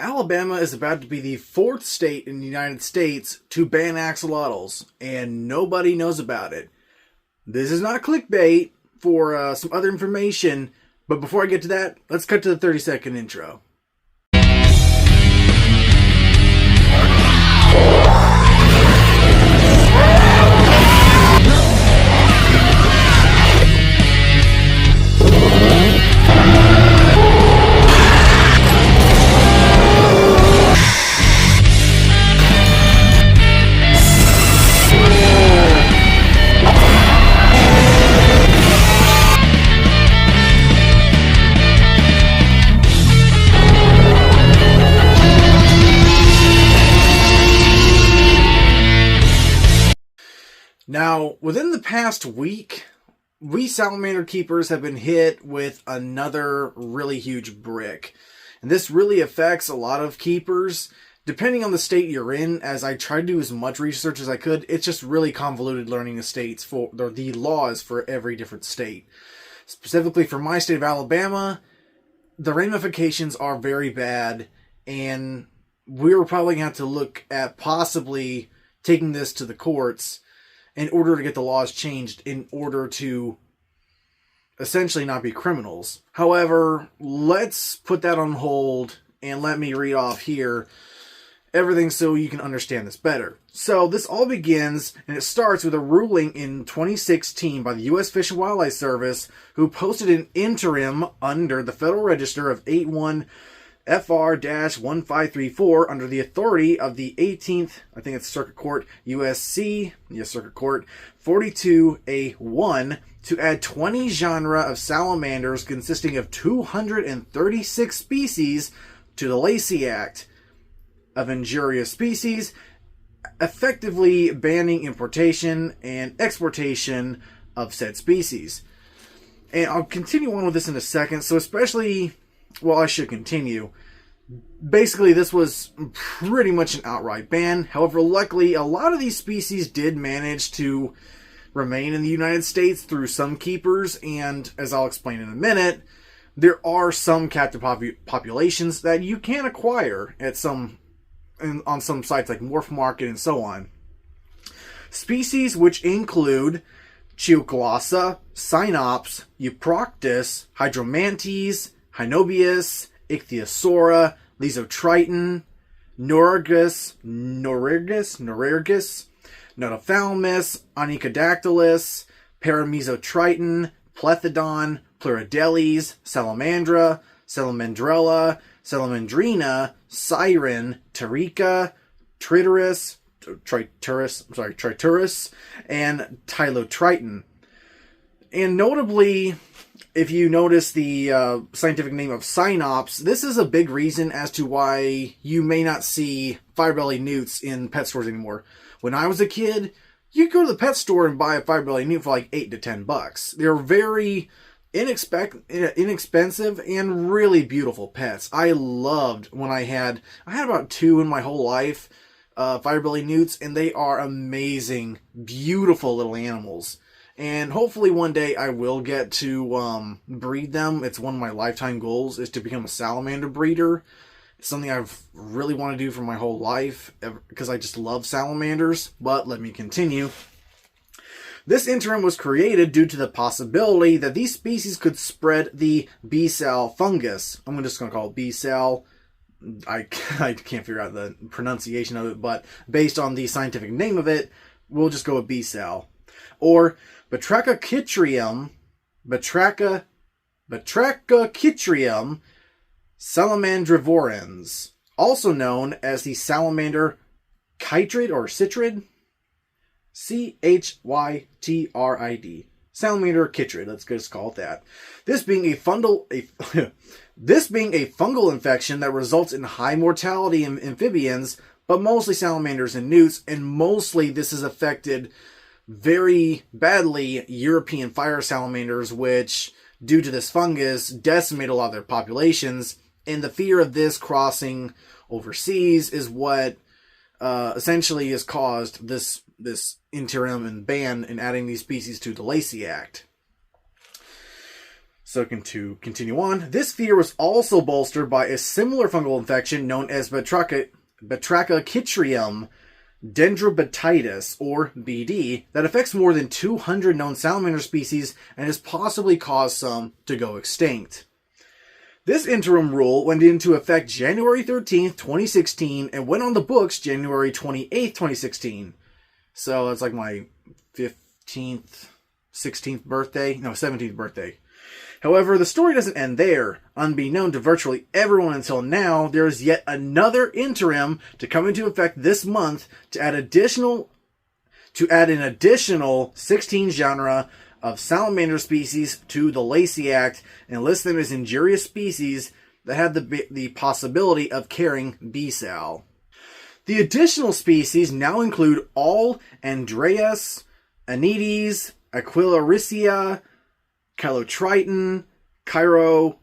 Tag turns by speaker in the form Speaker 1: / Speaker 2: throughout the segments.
Speaker 1: Alabama is about to be the fourth state in the United States to ban axolotls, and nobody knows about it. This is not clickbait for some other information, but before I get to that, let's cut to the 30-second intro. Now, within the past week, we salamander keepers have been hit with another really huge brick. And this really affects a lot of keepers, depending on the state you're in. As I tried to do as much research as I could, it's just really convoluted learning the laws for every different state. Specifically for my state of Alabama, the ramifications are very bad, and we're probably going to have to look at possibly taking this to the courts in order to get the laws changed in order to essentially not be criminals. However, let's put that on hold and let me read off here everything so you can understand this better. So this all begins, and it starts with a ruling in 2016 by the U.S. Fish and Wildlife Service, who posted an interim under the Federal Register of 81 FR-1534 under the authority of the 18th, I think it's Circuit Court, USC, yes, Circuit Court, 42A1, to add 20 genera of salamanders consisting of 236 species to the Lacey Act of injurious species, effectively banning importation and exportation of said species. And I'll continue on with this in a second, so especially... Well, I should continue. Basically, this was pretty much an outright ban. However, luckily, a lot of these species did manage to remain in the United States through some keepers, and as I'll explain in a minute, there are some captive populations that you can acquire at on some sites like Morph Market and so on. Species which include Chioglossa, Cynops, Euproctis, Hydromantes, Hynobius, Ichthyosaura, Lysotriton, Norergus, Notophthalmus, Onychodactylus, Paramesotriton, Plethodon, Pleurodeles, Salamandra, Salamandrella, Salamandrina, Siren, Pterica, Triturus, and Tylotriton. And notably, if you notice the scientific name of Cynops, this is a big reason as to why you may not see fire-bellied newts in pet stores anymore. When I was a kid, you could go to the pet store and buy a fire-bellied newt for like $8 to $10. They're very inexpensive and really beautiful pets. I loved when I had about 2 in my whole life, fire-bellied newts, and they are amazing, beautiful little animals. And hopefully one day I will get to breed them. It's one of my lifetime goals, is to become a salamander breeder. It's something I've really wanted to do for my whole life, because I just love salamanders. But let me continue. This interim was created due to the possibility that these species could spread the Bell fungus. I'm just going to call it Bell. I can't figure out the pronunciation of it, but based on the scientific name of it, we'll just go with Bell. Or Batrachochytrium salamandrivorans, also known as the salamander chytrid or citrid, Chytrid, salamander chytrid. Let's just call it that. This being a fungal infection that results in high mortality in amphibians, but mostly salamanders and newts, and mostly this has affected very badly European fire salamanders, which, due to this fungus, decimate a lot of their populations. And the fear of this crossing overseas is what essentially has caused this interim and ban in adding these species to the Lacey Act. So to continue on, this fear was also bolstered by a similar fungal infection known as Batrachochytrium dendrobatitis, or BD, that affects more than 200 known salamander species and has possibly caused some to go extinct. This interim rule went into effect January 13th, 2016, and went on the books January 28th, 2016. So it's like my 15th, 16th birthday? No, 17th birthday. However, the story doesn't end there. Unbeknown to virtually everyone until now, there is yet another interim to come into effect this month to add an additional 16 genera of salamander species to the Lacey Act and list them as injurious species that have the possibility of carrying B-Sal. The additional species now include all Andreas, Anides, Aquilaricia, Chilotriton, Chiroptera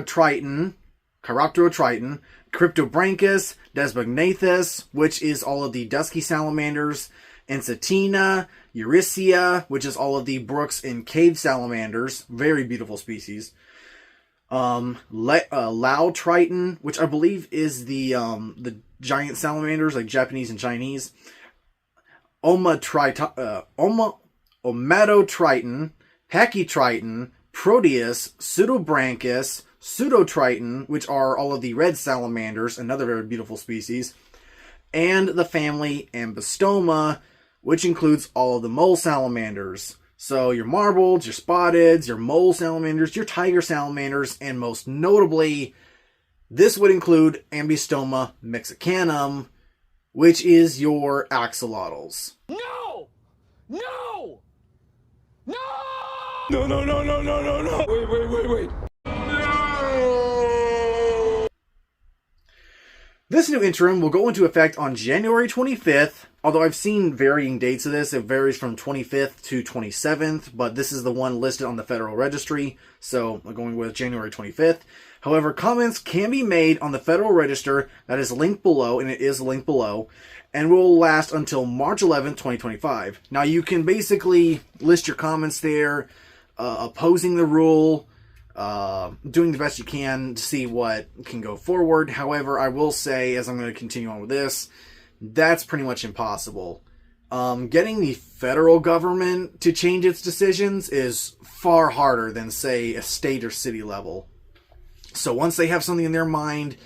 Speaker 1: triton, Cryptobranchus, Desmognathus, which is all of the dusky salamanders, Encetina, Eurycia, which is all of the brooks and cave salamanders, very beautiful species. Lao triton, which I believe is the giant salamanders, like Japanese and Chinese. Omatotriton, Pachytriton, Proteus, Pseudobranchus, Pseudotriton, which are all of the red salamanders, another very beautiful species, and the family Ambystoma, which includes all of the mole salamanders. So your marbleds, your spotteds, your mole salamanders, your tiger salamanders, and most notably, this would include Ambystoma mexicanum, which is your axolotls.
Speaker 2: No! No! No!
Speaker 3: No, no, no, no, no, no, no. Wait.
Speaker 1: This new interim will go into effect on January 25th, although I've seen varying dates of this. It varies from 25th to 27th, but this is the one listed on the Federal Registry, so I'm going with January 25th. However, comments can be made on the Federal Register, that is linked below, and it is linked below, and will last until March 11th, 2025. Now, you can basically list your comments there, opposing the rule, doing the best you can to see what can go forward. However, I will say, as I'm going to continue on with this, that's pretty much impossible. Getting the federal government to change its decisions is far harder than, say, a state or city level. So once they have something in their mind,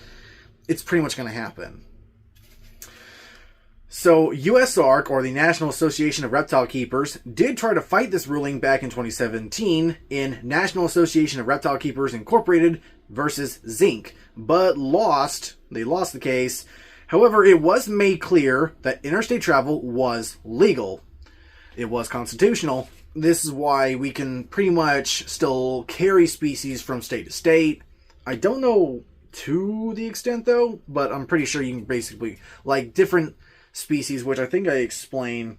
Speaker 1: it's pretty much going to happen. So USARK, or the National Association of Reptile Keepers, did try to fight this ruling back in 2017 in National Association of Reptile Keepers Incorporated versus Zinc, but lost. They lost the case. However, it was made clear that interstate travel was legal. It was constitutional. This is why we can pretty much still carry species from state to state. I don't know to the extent, though, but I'm pretty sure you can basically, like, different species, which I think I explain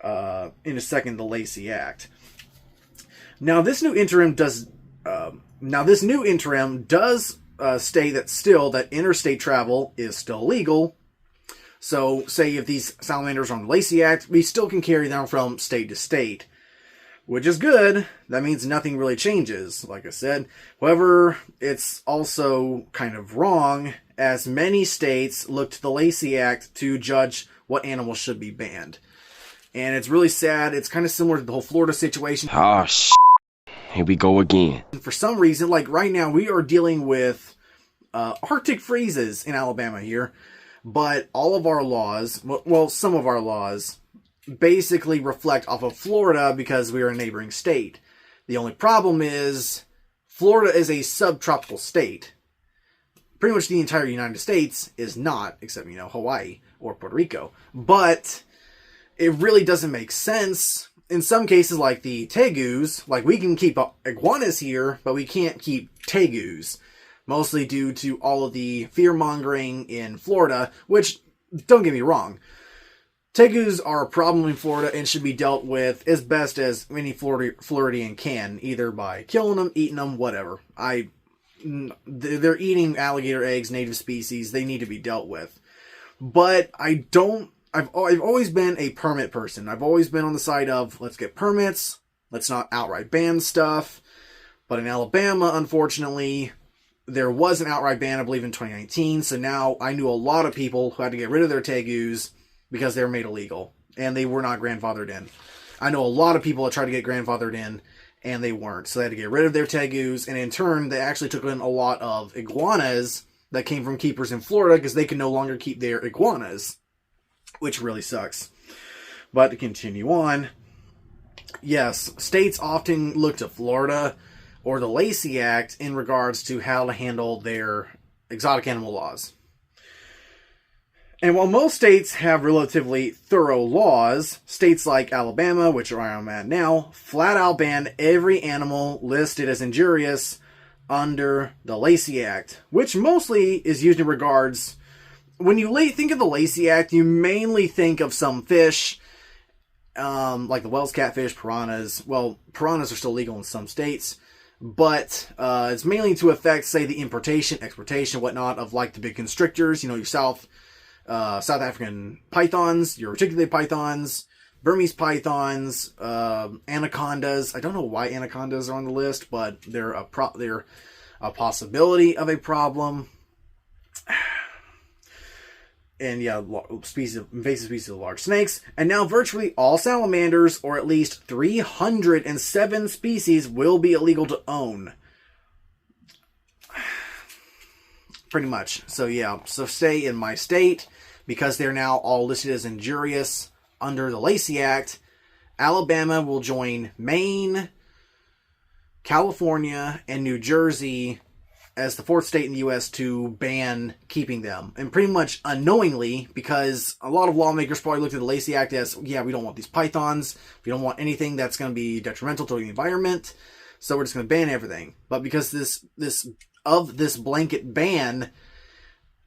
Speaker 1: in a second, the Lacey Act. Now, this new interim does state that interstate travel is still legal. So, say if these salamanders are on the Lacey Act, we still can carry them from state to state, which is good. That means nothing really changes, like I said. However, it's also kind of wrong, as many states look to the Lacey Act to judge what animals should be banned. And it's really sad. It's kind of similar to the whole Florida situation.
Speaker 3: Oh, here we go again.
Speaker 1: For some reason, like right now, we are dealing with Arctic freezes in Alabama here. But all of our laws, well, some of our laws, basically reflect off of Florida because we are a neighboring state. The only problem is Florida is a subtropical state. Pretty much the entire United States is not, except, Hawaii or Puerto Rico. But it really doesn't make sense. In some cases, like the tegus, like we can keep iguanas here, but we can't keep tegus. Mostly due to all of the fear-mongering in Florida, which, don't get me wrong, tegus are a problem in Florida and should be dealt with as best as any Floridian can, either by killing them, eating them, whatever. They're eating alligator eggs, native species. They need to be dealt with. But I've always been a permit person. I've always been on the side of, let's get permits, let's not outright ban stuff. But in Alabama, unfortunately, there was an outright ban, I believe, in 2019. So now I knew a lot of people who had to get rid of their tegus because they were made illegal and they were not grandfathered in. I know a lot of people that tried to get grandfathered in and they weren't. So they had to get rid of their tegus. And in turn, they actually took in a lot of iguanas that came from keepers in Florida because they could no longer keep their iguanas, which really sucks. But to continue on, yes, states often look to Florida or the Lacey Act in regards to how to handle their exotic animal laws. And while most states have relatively thorough laws, states like Alabama, which I'm at now, flat out ban every animal listed as injurious under the Lacey Act, which mostly is used in regards, when you think of the Lacey Act, you mainly think of some fish, like the Wells catfish, piranhas. Well, piranhas are still legal in some states, but it's mainly to affect, say, the importation, exportation, whatnot, of like the big constrictors, your South African pythons, your reticulated pythons, Burmese pythons, anacondas. I don't know why anacondas are on the list, but they're a possibility of a problem. And yeah, invasive species of large snakes. And now virtually all salamanders, or at least 307 species, will be illegal to own. Pretty much. So yeah, so stay in my state, because they're now all listed as injurious under the Lacey Act. Alabama will join Maine, California, and New Jersey as the fourth state in the U.S. to ban keeping them. And pretty much unknowingly, because a lot of lawmakers probably looked at the Lacey Act as, yeah, we don't want these pythons. We don't want anything that's going to be detrimental to the environment. So we're just going to ban everything. But because this blanket ban,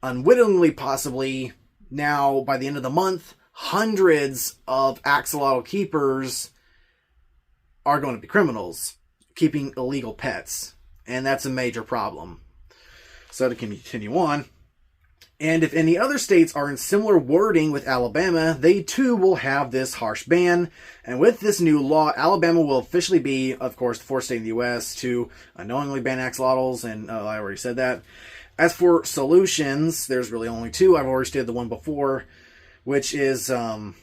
Speaker 1: unwittingly possibly, now by the end of the month, hundreds of axolotl keepers are going to be criminals keeping illegal pets. And that's a major problem. So to continue on, and if any other states are in similar wording with Alabama, they too will have this harsh ban. And with this new law, Alabama will officially be, of course, the fourth state in the U.S. to unknowingly ban axolotls, and I already said that. As for solutions, there's really only two. I've already stated the one before, which is, and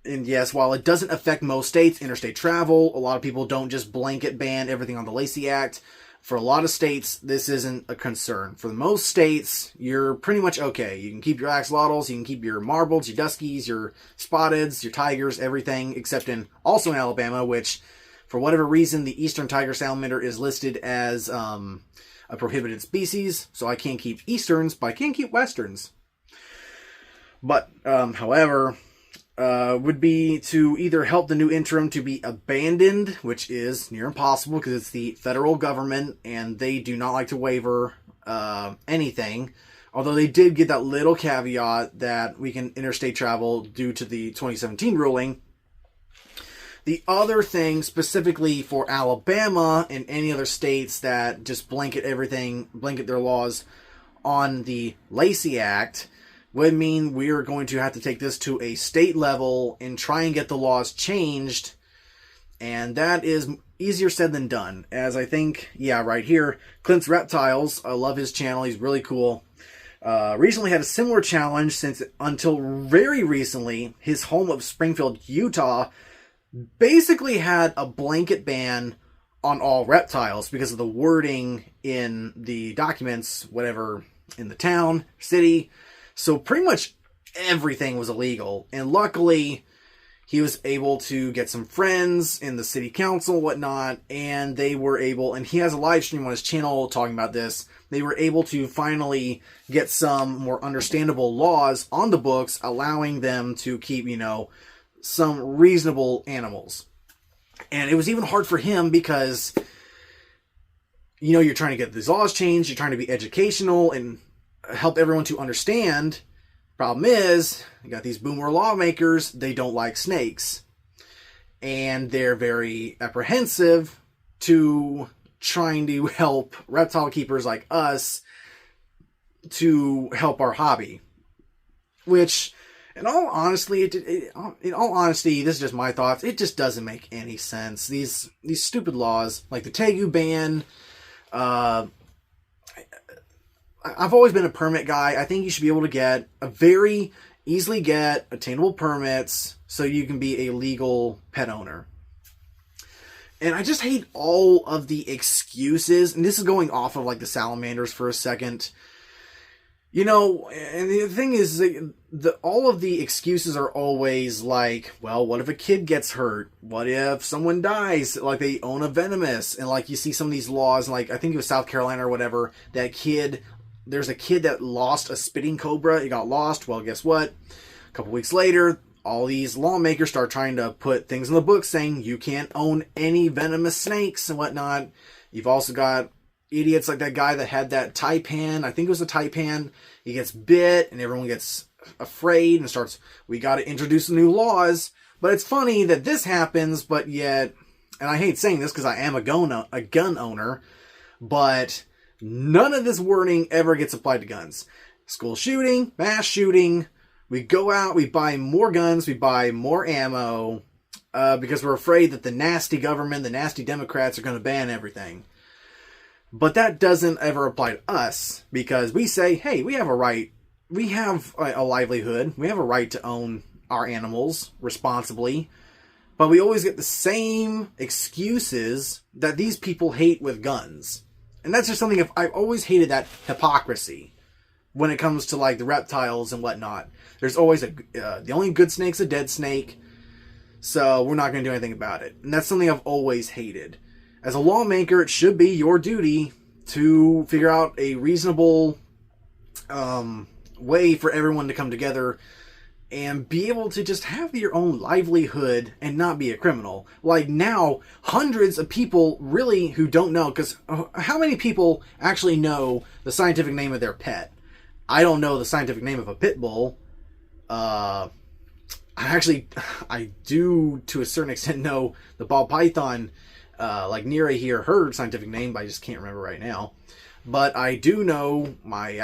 Speaker 1: yes, while it doesn't affect most states, interstate travel, a lot of people don't just blanket ban everything on the Lacey Act. For a lot of states, this isn't a concern. For most states, you're pretty much okay. You can keep your axolotls, you can keep your marbleds, your duskies, your spotteds, your tigers, everything, except also in Alabama, which, for whatever reason, the eastern tiger salamander is listed as a prohibited species. So I can't keep easterns, but I can keep westerns. But, however, would be to either help the new interim to be abandoned, which is near impossible because it's the federal government and they do not like to waiver anything. Although they did get that little caveat that we can interstate travel due to the 2017 ruling. The other thing specifically for Alabama and any other states that just blanket their laws on the Lacey Act, would mean we're going to have to take this to a state level and try and get the laws changed. And that is easier said than done. As I think, yeah, right here, Clint's Reptiles, I love his channel, he's really cool. Recently had a similar challenge since until very recently, his home of Springfield, Utah, basically had a blanket ban on all reptiles because of the wording in the documents, whatever, in the town, city. So pretty much everything was illegal. And luckily, he was able to get some friends in the city council, whatnot, and they were able, and he has a live stream on his channel talking about this, they were able to finally get some more understandable laws on the books, allowing them to keep, some reasonable animals. And it was even hard for him because, you're trying to get these laws changed, you're trying to be educational and help everyone to understand. Problem is, you got these boomer lawmakers, they don't like snakes. And they're very apprehensive to trying to help reptile keepers like us to help our hobby. Which, In all honesty, this is just my thoughts. It just doesn't make any sense. These stupid laws, like the Tegu ban. I've always been a permit guy. I think you should be able to get easily get attainable permits so you can be a legal pet owner. And I just hate all of the excuses. And this is going off of like the salamanders for a second. You know, and the thing is, all of the excuses are always like, well, what if a kid gets hurt? What if someone dies? Like, they own a venomous. And, like, you see some of these laws, like, I think it was South Carolina or whatever, there's a kid that lost a spitting cobra. He got lost. Well, guess what? A couple weeks later, all these lawmakers start trying to put things in the book saying you can't own any venomous snakes and whatnot. You've also got idiots like that guy that had that taipan. I think it was a taipan. He gets bit and everyone gets afraid and starts, we got to introduce new laws. But it's funny that this happens, but yet, and I hate saying this because I am a gun owner, but none of this wording ever gets applied to guns. School shooting, mass shooting, we go out, we buy more guns, we buy more ammo, because we're afraid that the nasty government, the nasty Democrats are going to ban everything. But that doesn't ever apply to us, because we say, hey, we have a right, we have a livelihood, we have a right to own our animals responsibly, but we always get the same excuses that these people hate with guns. And that's just something, I've always hated that hypocrisy when it comes to like the reptiles and whatnot. There's always the only good snake's a dead snake, so we're not going to do anything about it. And that's something I've always hated. As a lawmaker, it should be your duty to figure out a reasonable way for everyone to come together and be able to just have your own livelihood and not be a criminal. Like now, hundreds of people really who don't know, because how many people actually know the scientific name of their pet? I don't know the scientific name of a pit bull. I do to a certain extent know the ball python. Like Nira here, her scientific name, but I just can't remember right now. But I do know my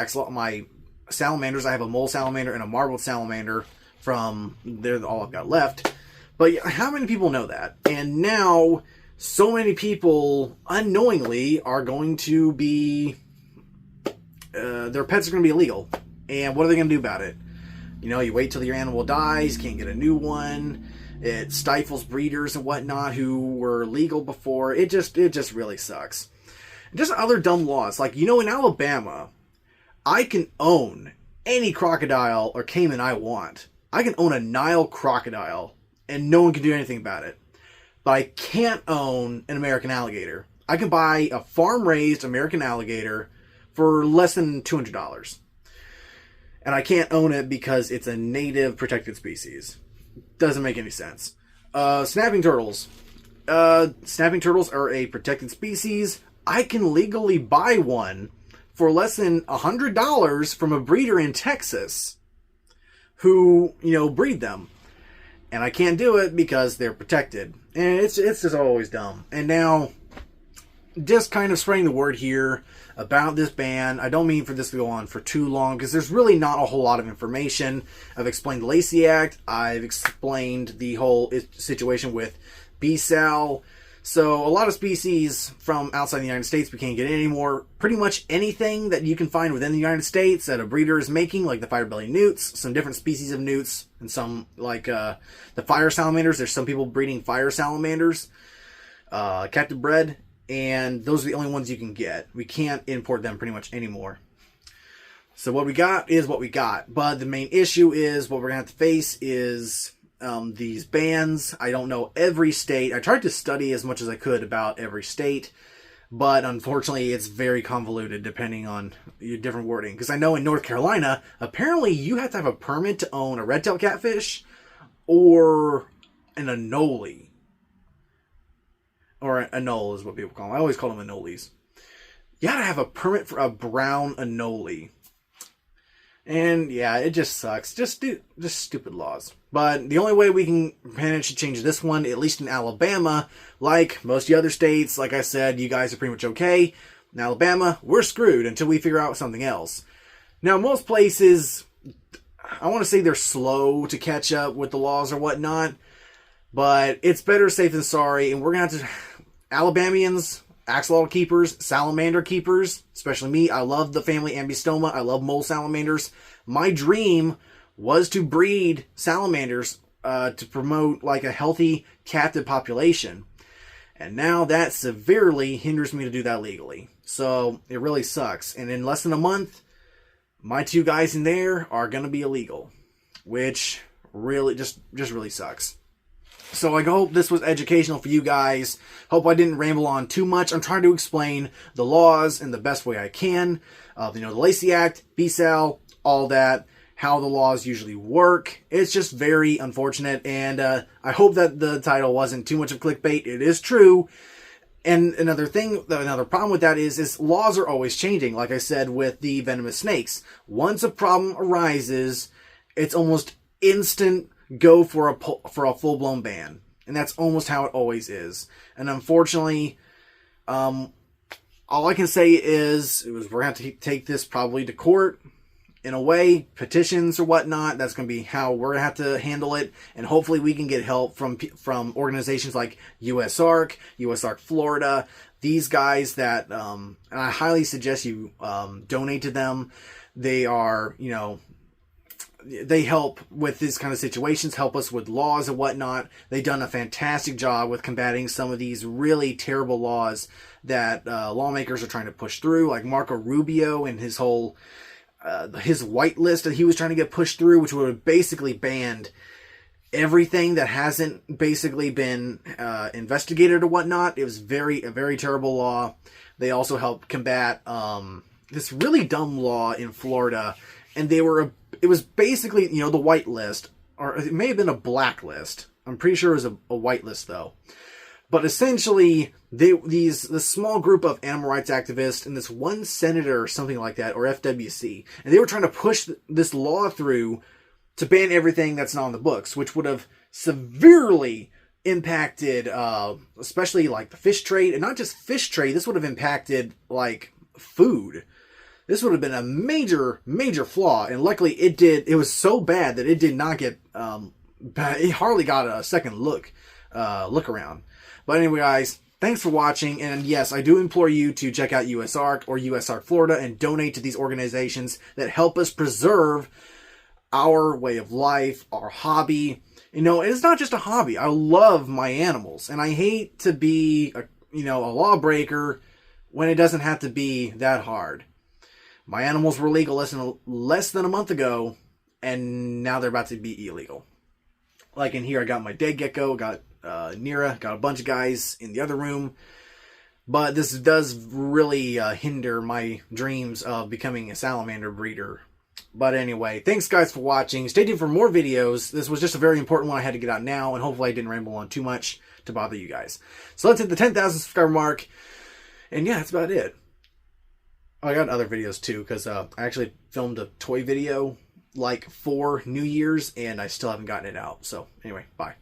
Speaker 1: salamanders. I have a mole salamander and a marbled salamander. They're all I've got left. But how many people know that? And now, so many people unknowingly are going to be, their pets are going to be illegal. And what are they going to do about it? You know, you wait till your animal dies, can't get a new one. It stifles breeders and whatnot who were legal before. It just really sucks. Just other dumb laws. Like, you know, in Alabama, I can own any crocodile or caiman I want. I can own a Nile crocodile and no one can do anything about it. But I can't own an American alligator. I can buy a farm-raised American alligator for less than $200. And I can't own it because it's a native protected species. Doesn't make any sense. Snapping turtles. Snapping turtles are a protected species. I can legally buy one for less than $100 from a breeder in Texas who, you know, breed them. And I can't do it because they're protected. And it's just always dumb. And now, just kind of spreading the word here about this ban. I don't mean for this to go on for too long because there's really not a whole lot of information. I've explained the Lacey Act. I've explained the whole situation with B-Sal. So a lot of species from outside the United States we can't get anymore. Pretty much anything that you can find within the United States that a breeder is making, like the fire-bellied newts, some different species of newts, and some like the fire salamanders. There's some people breeding fire salamanders, captive bred. And those are the only ones you can get. We can't import them pretty much anymore. So what we got is what we got. But the main issue is what we're going to have to face is these bans. I don't know every state. I tried to study as much as I could about every state. But unfortunately, it's very convoluted depending on your different wording. Because I know in North Carolina, apparently you have to have a permit to own a red-tailed catfish or an anole. Or an anole is what people call them. I always call them anoles. You gotta have a permit for a brown anole. And yeah, it just sucks. Just stupid laws. But the only way we can manage to change this one, at least in Alabama, like most of the other states, like I said, you guys are pretty much okay. In Alabama, we're screwed until we figure out something else. Now, most places, I want to say they're slow to catch up with the laws or whatnot, but it's better safe than sorry. And we're going to have to, Alabamians, axolotl keepers, salamander keepers, especially me. I love the family Ambystoma. I love mole salamanders. My dream was to breed salamanders to promote like a healthy captive population. And now that severely hinders me to do that legally. So it really sucks. And in less than a month, my 2 guys in there are going to be illegal, which really just really sucks. So I hope this was educational for you guys. Hope I didn't ramble on too much. I'm trying to explain the laws in the best way I can. The Lacey Act, BSAL, all that, how the laws usually work. It's just very unfortunate, and I hope that the title wasn't too much of clickbait. It is true. And another problem with that is laws are always changing. Like I said with the venomous snakes, once a problem arises, it's almost instant go for a full-blown ban, and that's almost how it always is. And unfortunately, all I can say is we're going to have to take this probably to court. In a way, petitions or whatnot, that's going to be how we're going to have to handle it. And hopefully we can get help from organizations like USARK Florida, these guys that, and I highly suggest you donate to them. They are, they help with these kind of situations, help us with laws and whatnot. They've done a fantastic job with combating some of these really terrible laws that lawmakers are trying to push through, like Marco Rubio and his whole... his white list that he was trying to get pushed through, which would have basically banned everything that hasn't basically been investigated or whatnot. It was a very terrible law. They also helped combat this really dumb law in Florida, and it was basically, the white list, or it may have been a black list. I'm pretty sure it was a white list though. But essentially, this small group of animal rights activists and this one senator or something like that, or FWC, and they were trying to push this law through to ban everything that's not on the books, which would have severely impacted, especially like the fish trade, and not just fish trade. This would have impacted like food. This would have been a major flaw, and luckily it did. It was so bad that it did not get. It hardly got a second look around. But anyway, guys, thanks for watching, and yes, I do implore you to check out USARK or USARK Florida and donate to these organizations that help us preserve our way of life, our hobby. And it's not just a hobby. I love my animals, and I hate to be a lawbreaker when it doesn't have to be that hard. My animals were legal less than a month ago, and now they're about to be illegal. Like in here, I got my dead gecko, got Nira, got a bunch of guys in the other room. But this does really hinder my dreams of becoming a salamander breeder. But anyway, thanks guys for watching. Stay tuned for more videos. This was just a very important one I had to get out now, and hopefully I didn't ramble on too much to bother you guys. So let's hit the 10,000 subscriber mark. And yeah, that's about it. Oh, I got other videos too, because I actually filmed a toy video like for New Year's, and I still haven't gotten it out. So anyway, bye.